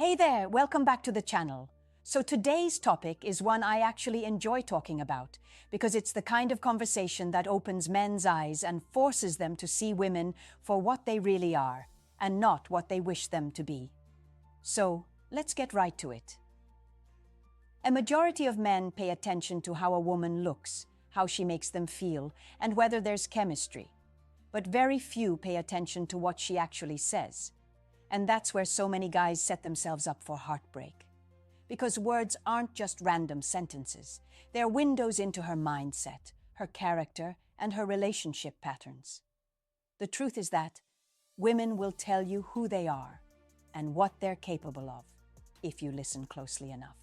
Hey there, welcome back to the channel. So today's topic is one I actually enjoy talking about because it's the kind of conversation that opens men's eyes and forces them to see women for what they really are and not what they wish them to be. So let's get right to it. A majority of men pay attention to how a woman looks, how she makes them feel, and whether there's chemistry. But very few pay attention to what she actually says. And that's where so many guys set themselves up for heartbreak. Because words aren't just random sentences. They're windows into her mindset, her character, and her relationship patterns. The truth is that women will tell you who they are and what they're capable of if you listen closely enough.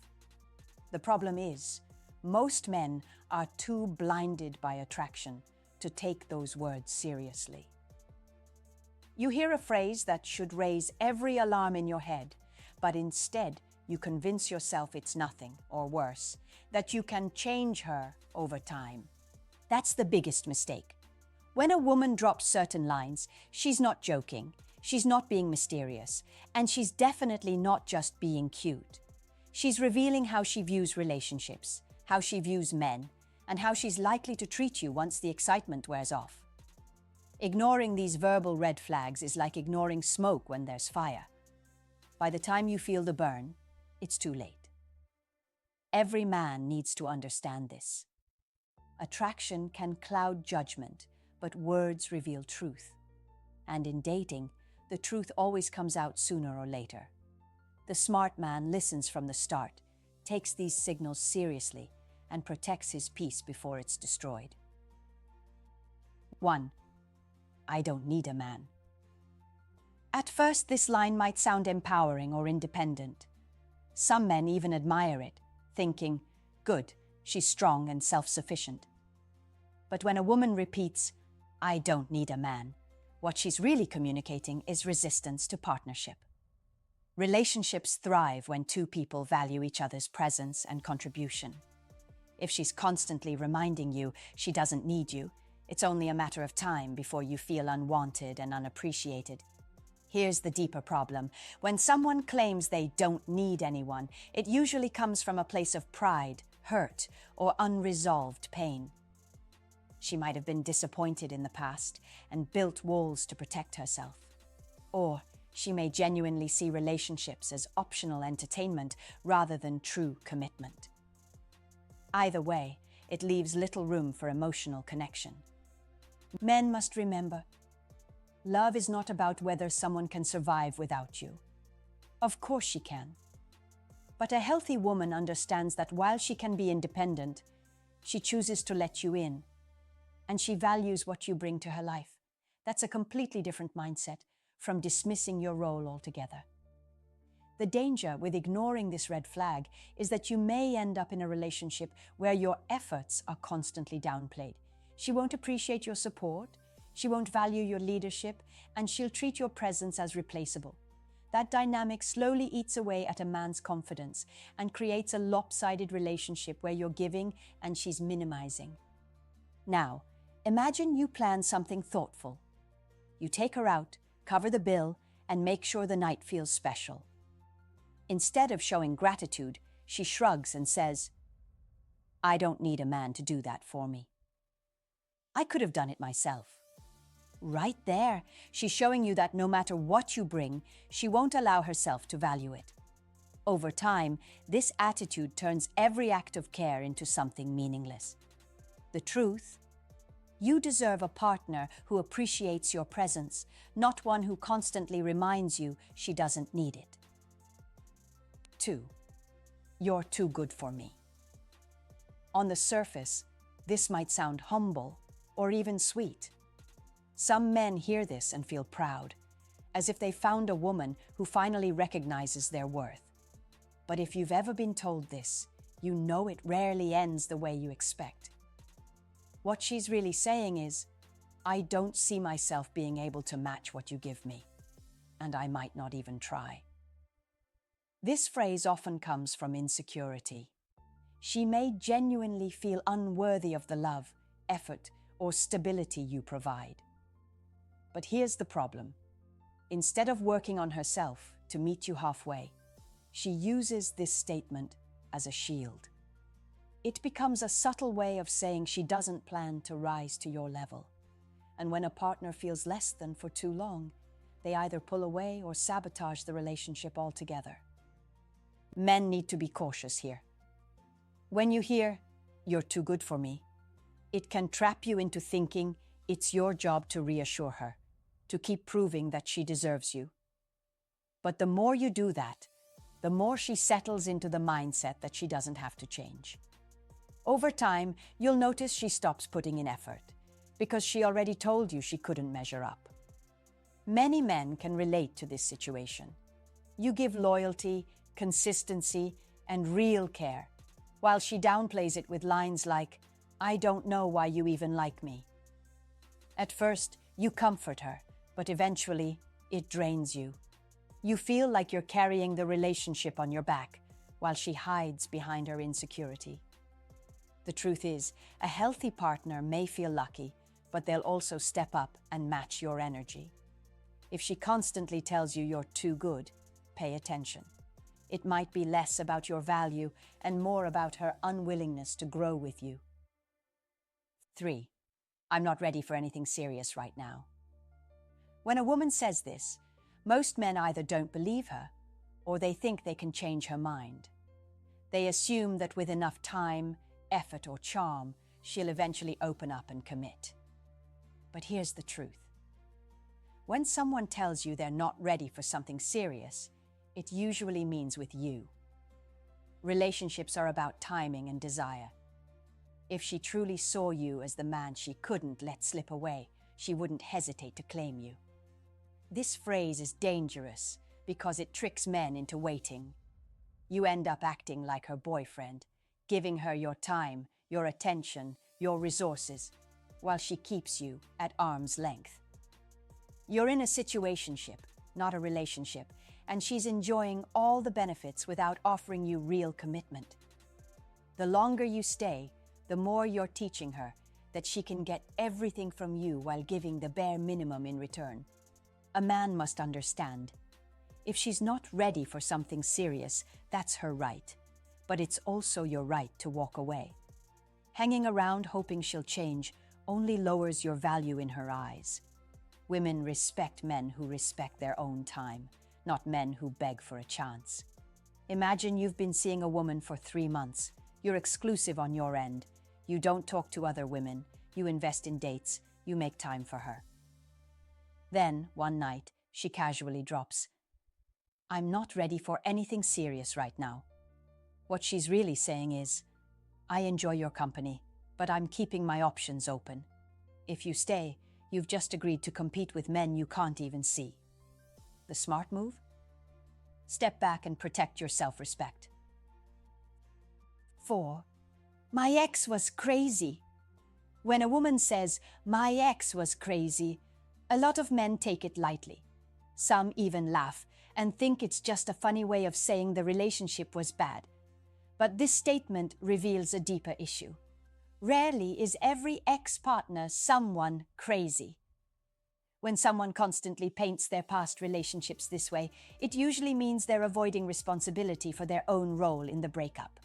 The problem is, most men are too blinded by attraction to take those words seriously. You hear a phrase that should raise every alarm in your head, but instead you convince yourself it's nothing, or worse, that you can change her over time. That's the biggest mistake. When a woman drops certain lines, she's not joking, she's not being mysterious, and she's definitely not just being cute. She's revealing how she views relationships, how she views men, and how she's likely to treat you once the excitement wears off. Ignoring these verbal red flags is like ignoring smoke when there's fire. By the time you feel the burn, it's too late. Every man needs to understand this. Attraction can cloud judgment, but words reveal truth. And in dating, the truth always comes out sooner or later. The smart man listens from the start, takes these signals seriously, and protects his peace before it's destroyed. 1. I don't need a man. At first, this line might sound empowering or independent. Some men even admire it, thinking, good, she's strong and self-sufficient. But when a woman repeats, I don't need a man, what she's really communicating is resistance to partnership. Relationships thrive when two people value each other's presence and contribution. If she's constantly reminding you she doesn't need you, it's only a matter of time before you feel unwanted and unappreciated. Here's the deeper problem. When someone claims they don't need anyone, it usually comes from a place of pride, hurt, or unresolved pain. She might have been disappointed in the past and built walls to protect herself. Or she may genuinely see relationships as optional entertainment rather than true commitment. Either way, it leaves little room for emotional connection. Men must remember, love is not about whether someone can survive without you. Of course she can. But a healthy woman understands that while she can be independent, she chooses to let you in, and she values what you bring to her life. That's a completely different mindset from dismissing your role altogether. The danger with ignoring this red flag is that you may end up in a relationship where your efforts are constantly downplayed. She won't appreciate your support, she won't value your leadership, and she'll treat your presence as replaceable. That dynamic slowly eats away at a man's confidence and creates a lopsided relationship where you're giving and she's minimizing. Now, imagine you plan something thoughtful. You take her out, cover the bill, and make sure the night feels special. Instead of showing gratitude, she shrugs and says, I don't need a man to do that for me. I could have done it myself. Right there, she's showing you that no matter what you bring, she won't allow herself to value it. Over time, this attitude turns every act of care into something meaningless. The truth? You deserve a partner who appreciates your presence, not one who constantly reminds you she doesn't need it. 2. You're too good for me. On the surface, this might sound humble or even sweet. Some men hear this and feel proud, as if they found a woman who finally recognizes their worth. But if you've ever been told this, you know it rarely ends the way you expect. What she's really saying is, I don't see myself being able to match what you give me, and I might not even try. This phrase often comes from insecurity. She may genuinely feel unworthy of the love, effort, or stability you provide. But here's the problem. Instead of working on herself to meet you halfway, she uses this statement as a shield. It becomes a subtle way of saying she doesn't plan to rise to your level. And when a partner feels less than for too long, they either pull away or sabotage the relationship altogether. Men need to be cautious here. When you hear, "You're too good for me," it can trap you into thinking it's your job to reassure her, to keep proving that she deserves you. But the more you do that, the more she settles into the mindset that she doesn't have to change. Over time, you'll notice she stops putting in effort, because she already told you she couldn't measure up. Many men can relate to this situation. You give loyalty, consistency, and real care, while she downplays it with lines like, "I don't know why you even like me." At first, you comfort her, but eventually, it drains you. You feel like you're carrying the relationship on your back, while she hides behind her insecurity. The truth is, a healthy partner may feel lucky, but they'll also step up and match your energy. If she constantly tells you you're too good, pay attention. It might be less about your value and more about her unwillingness to grow with you. 3. I'm not ready for anything serious right now. When a woman says this, most men either don't believe her or they think they can change her mind. They assume that with enough time, effort, or charm, she'll eventually open up and commit. But here's the truth. When someone tells you they're not ready for something serious, it usually means with you. Relationships are about timing and desire. If she truly saw you as the man she couldn't let slip away, she wouldn't hesitate to claim you. This phrase is dangerous because it tricks men into waiting. You end up acting like her boyfriend, giving her your time, your attention, your resources, while she keeps you at arm's length. You're in a situationship, not a relationship, and she's enjoying all the benefits without offering you real commitment. The longer you stay, the more you're teaching her that she can get everything from you while giving the bare minimum in return. A man must understand. If she's not ready for something serious, that's her right. But it's also your right to walk away. Hanging around hoping she'll change only lowers your value in her eyes. Women respect men who respect their own time, not men who beg for a chance. Imagine you've been seeing a woman for 3 months. You're exclusive on your end. You don't talk to other women. You invest in dates. You make time for her. Then, one night, she casually drops, "I'm not ready for anything serious right now." What she's really saying is, "I enjoy your company, but I'm keeping my options open. If you stay, you've just agreed to compete with men you can't even see." The smart move? Step back and protect your self-respect. 4. My ex was crazy. When a woman says, "My ex was crazy," a lot of men take it lightly. Some even laugh and think it's just a funny way of saying the relationship was bad. But this statement reveals a deeper issue. Rarely is every ex-partner someone crazy. When someone constantly paints their past relationships this way, it usually means they're avoiding responsibility for their own role in the breakup.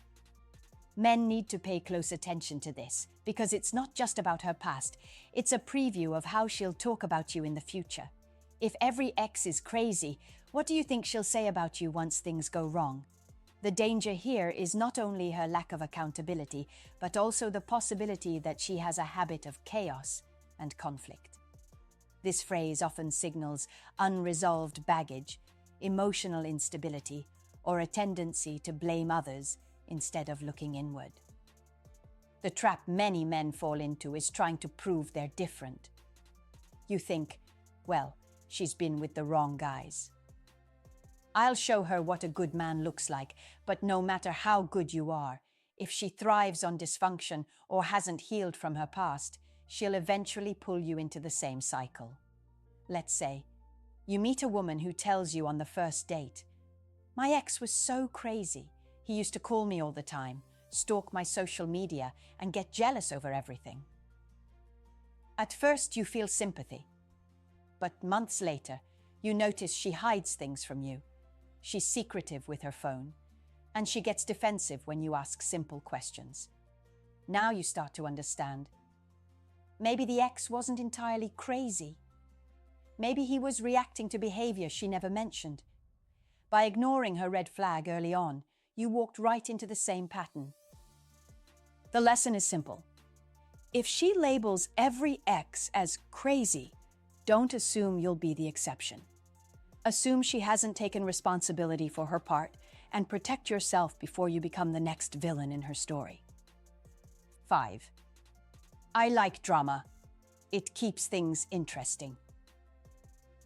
Men need to pay close attention to this, because it's not just about her past, it's a preview of how she'll talk about you in the future. If every ex is crazy, what do you think she'll say about you once things go wrong? The danger here is not only her lack of accountability, but also the possibility that she has a habit of chaos and conflict. This phrase often signals unresolved baggage, emotional instability, or a tendency to blame others instead of looking inward. The trap many men fall into is trying to prove they're different. You think, well, she's been with the wrong guys. I'll show her what a good man looks like, but no matter how good you are, if she thrives on dysfunction or hasn't healed from her past, she'll eventually pull you into the same cycle. Let's say, you meet a woman who tells you on the first date, "My ex was so crazy. He used to call me all the time, stalk my social media, and get jealous over everything." At first, you feel sympathy. But months later, you notice she hides things from you. she's secretive with her phone, and she gets defensive when you ask simple questions. Now you start to understand. Maybe the ex wasn't entirely crazy. Maybe he was reacting to behavior she never mentioned. By ignoring her red flag early on, you walked right into the same pattern. The lesson is simple. If she labels every ex as crazy, don't assume you'll be the exception. Assume she hasn't taken responsibility for her part and protect yourself before you become the next villain in her story. 5. I like drama. It keeps things interesting.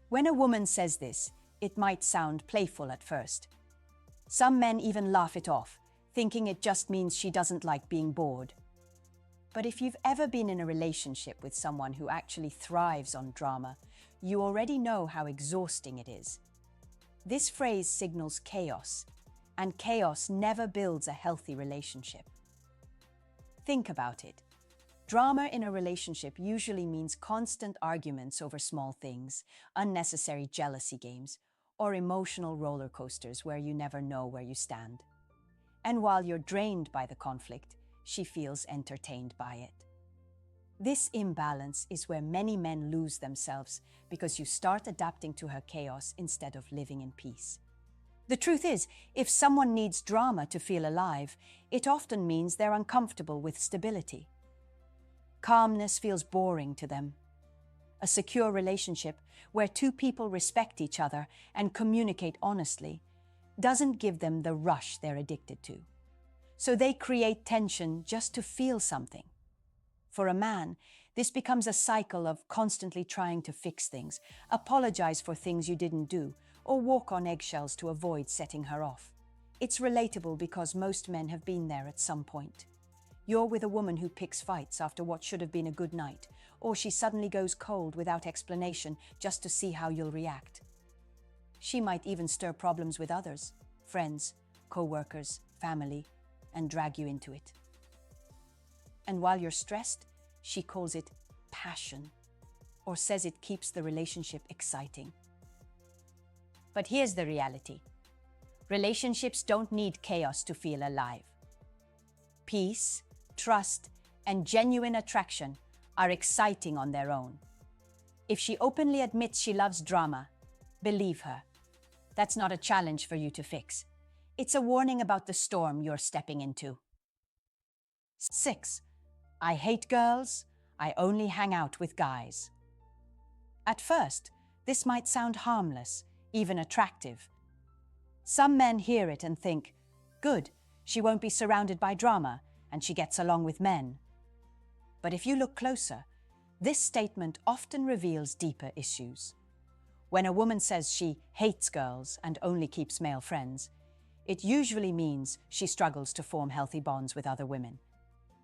When a woman says this, it might sound playful at first. Some men even laugh it off, thinking it just means she doesn't like being bored. But if you've ever been in a relationship with someone who actually thrives on drama, you already know how exhausting it is. This phrase signals chaos, and chaos never builds a healthy relationship. Think about it. Drama in a relationship usually means constant arguments over small things, unnecessary jealousy games, or emotional roller coasters where you never know where you stand. And while you're drained by the conflict, she feels entertained by it. This imbalance is where many men lose themselves because you start adapting to her chaos instead of living in peace. The truth is, if someone needs drama to feel alive, it often means they're uncomfortable with stability. Calmness feels boring to them. A secure relationship, where two people respect each other and communicate honestly, doesn't give them the rush they're addicted to. So they create tension just to feel something. For a man, this becomes a cycle of constantly trying to fix things, apologize for things you didn't do, or walk on eggshells to avoid setting her off. It's relatable because most men have been there at some point. You're with a woman who picks fights after what should have been a good night, or she suddenly goes cold without explanation just to see how you'll react. She might even stir problems with others, friends, co-workers, family, and drag you into it. And while you're stressed, she calls it passion, or says it keeps the relationship exciting. But here's the reality. Relationships don't need chaos to feel alive. Peace, trust, and genuine attraction are exciting on their own. If she openly admits she loves drama, believe her. That's not a challenge for you to fix. It's a warning about the storm you're stepping into. 6. I hate girls. I only hang out with guys. At first, this might sound harmless, even attractive. Some men hear it and think, good, she won't be surrounded by drama, and she gets along with men. But if you look closer, this statement often reveals deeper issues. When a woman says she hates girls and only keeps male friends, it usually means she struggles to form healthy bonds with other women.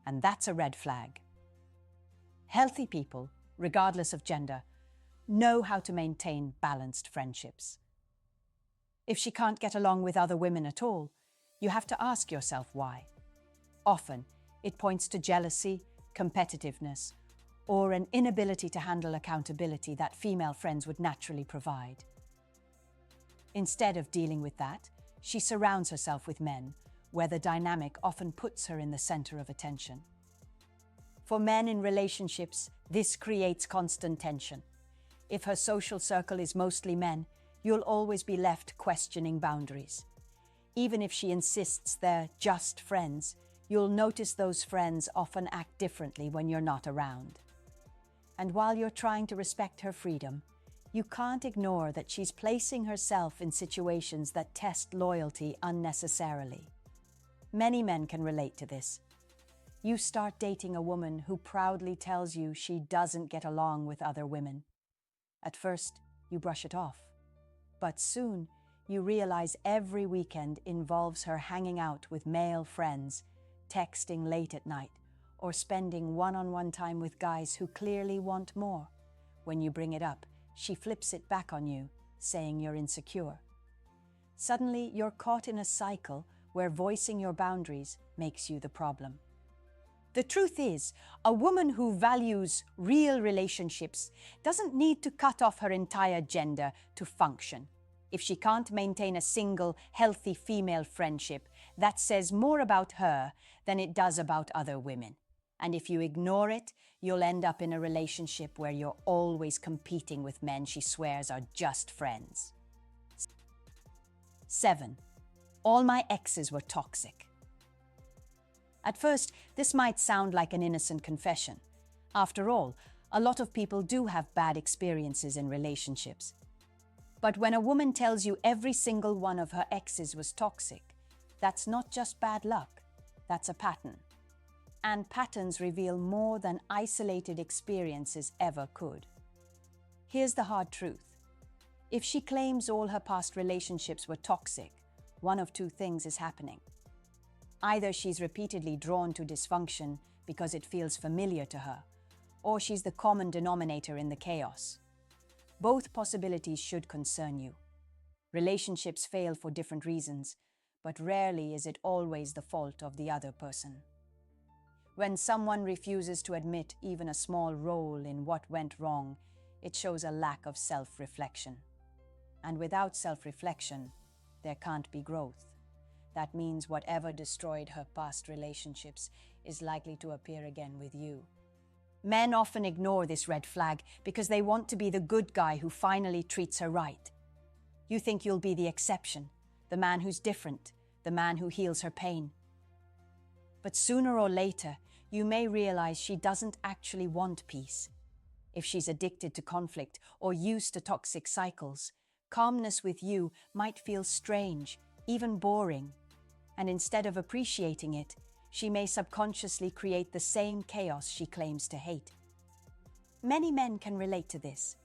And that's a red flag. Healthy people, regardless of gender, know how to maintain balanced friendships. If she can't get along with other women at all, you have to ask yourself why. Often, it points to jealousy, competitiveness, or an inability to handle accountability that female friends would naturally provide. Instead of dealing with that, she surrounds herself with men, where the dynamic often puts her in the center of attention. For men in relationships, this creates constant tension. If her social circle is mostly men, you'll always be left questioning boundaries. Even if she insists they're just friends, you'll notice those friends often act differently when you're not around. And while you're trying to respect her freedom, you can't ignore that she's placing herself in situations that test loyalty unnecessarily. Many men can relate to this. You start dating a woman who proudly tells you she doesn't get along with other women. At first, you brush it off. But soon, you realize every weekend involves her hanging out with male friends, texting late at night, or spending one-on-one time with guys who clearly want more. When you bring it up, she flips it back on you, saying you're insecure. Suddenly, you're caught in a cycle where voicing your boundaries makes you the problem. The truth is, a woman who values real relationships doesn't need to cut off her entire gender to function. If she can't maintain a single, healthy female friendship, that says more about her than it does about other women. And if you ignore it, you'll end up in a relationship where you're always competing with men she swears are just friends. 7. All my exes were toxic. At first, this might sound like an innocent confession. After all, a lot of people do have bad experiences in relationships. But when a woman tells you every single one of her exes was toxic, that's not just bad luck, that's a pattern. And patterns reveal more than isolated experiences ever could. Here's the hard truth. If she claims all her past relationships were toxic, one of two things is happening. Either she's repeatedly drawn to dysfunction because it feels familiar to her, or she's the common denominator in the chaos. Both possibilities should concern you. Relationships fail for different reasons, but rarely is it always the fault of the other person. When someone refuses to admit even a small role in what went wrong, it shows a lack of self-reflection. And without self-reflection, there can't be growth. That means whatever destroyed her past relationships is likely to appear again with you. Men often ignore this red flag because they want to be the good guy who finally treats her right. You think you'll be the exception, the man who's different, the man who heals her pain. But sooner or later, you may realize she doesn't actually want peace. If she's addicted to conflict or used to toxic cycles, calmness with you might feel strange, even boring. And instead of appreciating it, she may subconsciously create the same chaos she claims to hate. Many men can relate to this.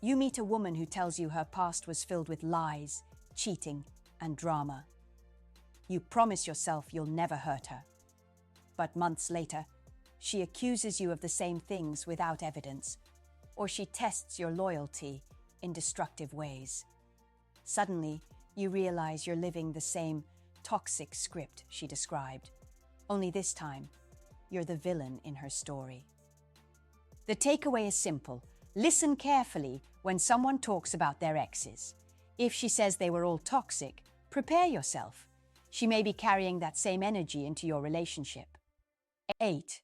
You meet a woman who tells you her past was filled with lies, cheating, and drama. You promise yourself you'll never hurt her. But months later, she accuses you of the same things without evidence, or she tests your loyalty in destructive ways. Suddenly, you realize you're living the same toxic script she described. Only this time, you're the villain in her story. The takeaway is simple. Listen carefully when someone talks about their exes. If she says they were all toxic, prepare yourself. She may be carrying that same energy into your relationship. 8.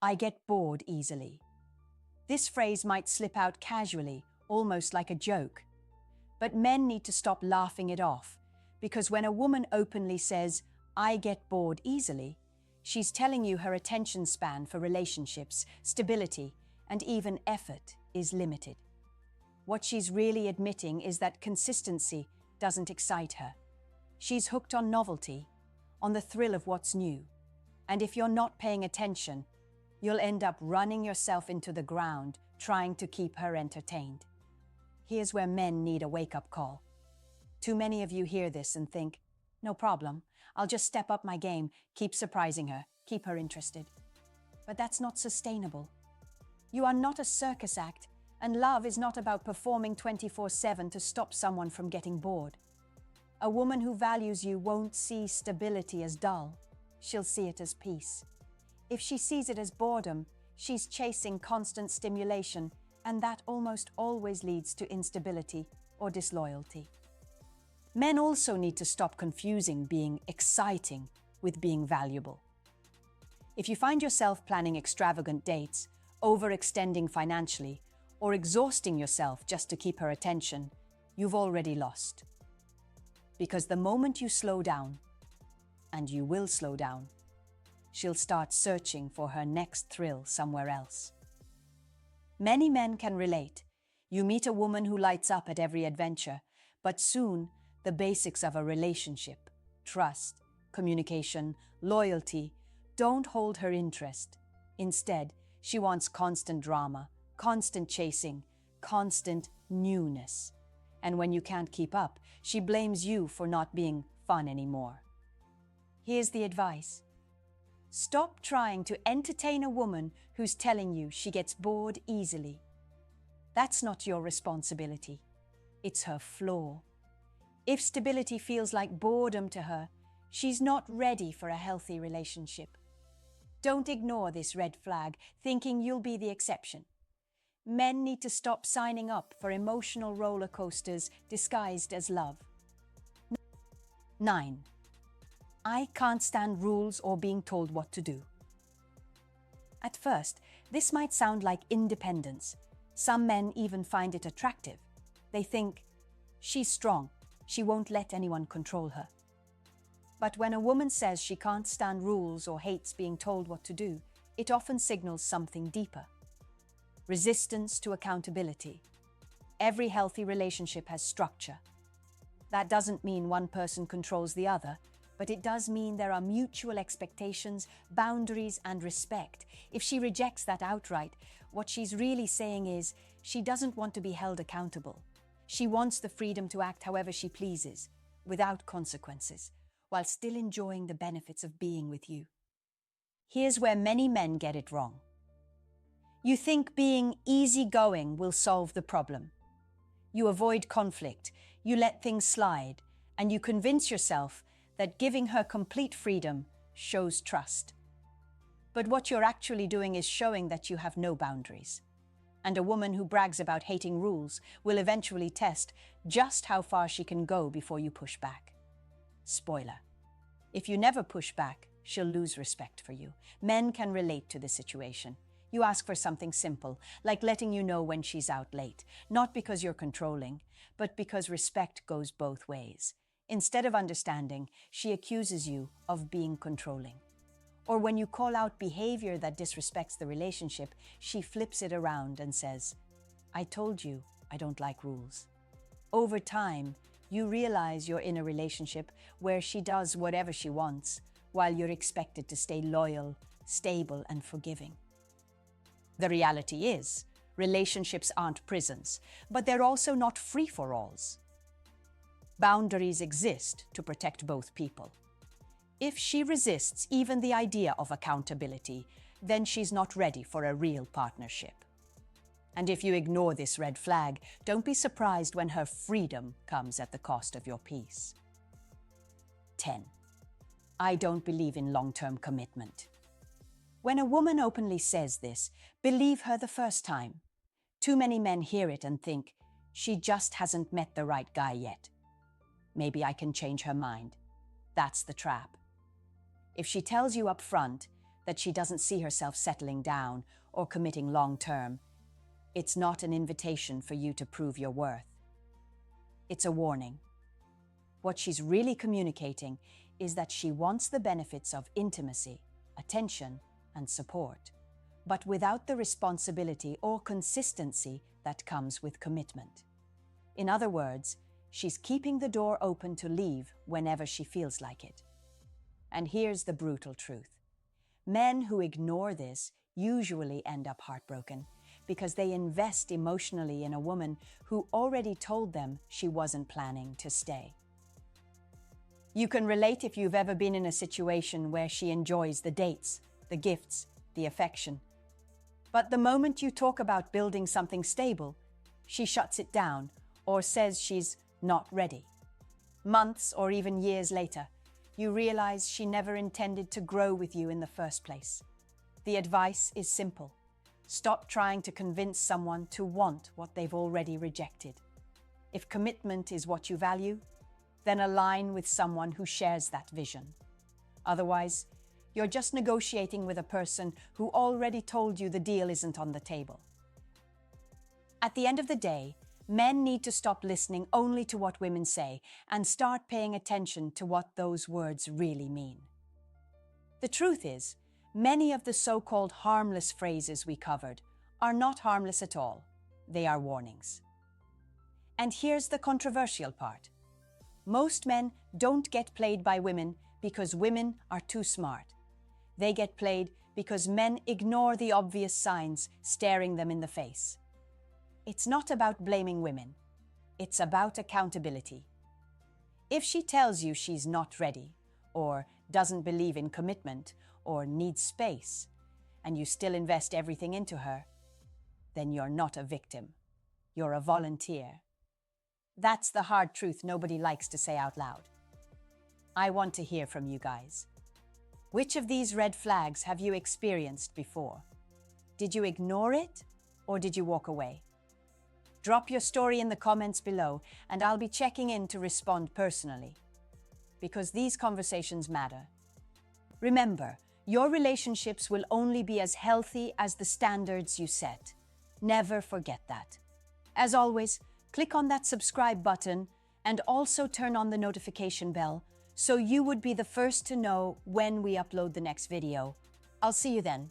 I get bored easily. This phrase might slip out casually, almost like a joke. But men need to stop laughing it off, because when a woman openly says, I get bored easily, she's telling you her attention span for relationships, stability, and even effort is limited. What she's really admitting is that consistency doesn't excite her. She's hooked on novelty, on the thrill of what's new. And if you're not paying attention, you'll end up running yourself into the ground trying to keep her entertained. Here's where men need a wake-up call. Too many of you hear this and think, no problem, I'll just step up my game, keep surprising her, keep her interested. But that's not sustainable. You are not a circus act, and love is not about performing 24/7 to stop someone from getting bored. A woman who values you won't see stability as dull. She'll see it as peace. If she sees it as boredom, she's chasing constant stimulation, and that almost always leads to instability or disloyalty. Men also need to stop confusing being exciting with being valuable. If you find yourself planning extravagant dates, overextending financially, or exhausting yourself just to keep her attention, you've already lost. Because the moment you slow down, and you will slow down, she'll start searching for her next thrill somewhere else. Many men can relate. You meet a woman who lights up at every adventure, but soon the basics of a relationship, trust, communication, loyalty, don't hold her interest. Instead, she wants constant drama, constant chasing, constant newness. And when you can't keep up, she blames you for not being fun anymore. Here's the advice. Stop trying to entertain a woman who's telling you she gets bored easily. That's not your responsibility. It's her flaw. If stability feels like boredom to her, she's not ready for a healthy relationship. Don't ignore this red flag, thinking you'll be the exception. Men need to stop signing up for emotional roller coasters disguised as love. 9. I can't stand rules or being told what to do. At first, this might sound like independence. Some men even find it attractive. They think, she's strong, she won't let anyone control her. But when a woman says she can't stand rules or hates being told what to do, it often signals something deeper. Resistance to accountability. Every healthy relationship has structure. That doesn't mean one person controls the other, but it does mean there are mutual expectations, boundaries, and respect. If she rejects that outright, what she's really saying is she doesn't want to be held accountable. She wants the freedom to act however she pleases, without consequences, while still enjoying the benefits of being with you. Here's where many men get it wrong. You think being easygoing will solve the problem. You avoid conflict, you let things slide, and you convince yourself that giving her complete freedom shows trust. But what you're actually doing is showing that you have no boundaries. And a woman who brags about hating rules will eventually test just how far she can go before you push back. Spoiler: if you never push back, she'll lose respect for you. Men can relate to this situation. You ask for something simple, like letting you know when she's out late, not because you're controlling, but because respect goes both ways. Instead of understanding, she accuses you of being controlling. Or when you call out behavior that disrespects the relationship, she flips it around and says, I told you I don't like rules. Over time, you realize you're in a relationship where she does whatever she wants, while you're expected to stay loyal, stable, and forgiving. The reality is, relationships aren't prisons, but they're also not free-for-alls. Boundaries exist to protect both people. If she resists even the idea of accountability, then she's not ready for a real partnership. And if you ignore this red flag, don't be surprised when her freedom comes at the cost of your peace. 10. I don't believe in long-term commitment. When a woman openly says this, believe her the first time. Too many men hear it and think, she just hasn't met the right guy yet. Maybe I can change her mind. That's the trap. If she tells you up front that she doesn't see herself settling down or committing long-term, it's not an invitation for you to prove your worth. It's a warning. What she's really communicating is that she wants the benefits of intimacy, attention, and support, but without the responsibility or consistency that comes with commitment. In other words, she's keeping the door open to leave whenever she feels like it. And here's the brutal truth. Men who ignore this usually end up heartbroken because they invest emotionally in a woman who already told them she wasn't planning to stay. You can relate if you've ever been in a situation where she enjoys the dates, the gifts, the affection. But the moment you talk about building something stable, she shuts it down or says she's not ready. Months or even years later, you realize she never intended to grow with you in the first place. The advice is simple. Stop trying to convince someone to want what they've already rejected. If commitment is what you value, then align with someone who shares that vision. Otherwise, you're just negotiating with a person who already told you the deal isn't on the table. At the end of the day, men need to stop listening only to what women say and start paying attention to what those words really mean. The truth is, many of the so-called harmless phrases we covered are not harmless at all. They are warnings. And here's the controversial part. Most men don't get played by women because women are too smart. They get played because men ignore the obvious signs staring them in the face. It's not about blaming women. It's about accountability. If she tells you she's not ready, or doesn't believe in commitment, or needs space, and you still invest everything into her, then you're not a victim. You're a volunteer. That's the hard truth nobody likes to say out loud. I want to hear from you guys. Which of these red flags have you experienced before? Did you ignore it? or did you walk away? Drop your story in the comments below, and I'll be checking in to respond personally. Because these conversations matter. Remember, your relationships will only be as healthy as the standards you set. Never forget that. As always, click on that subscribe button and also turn on the notification bell so you would be the first to know when we upload the next video. I'll see you then.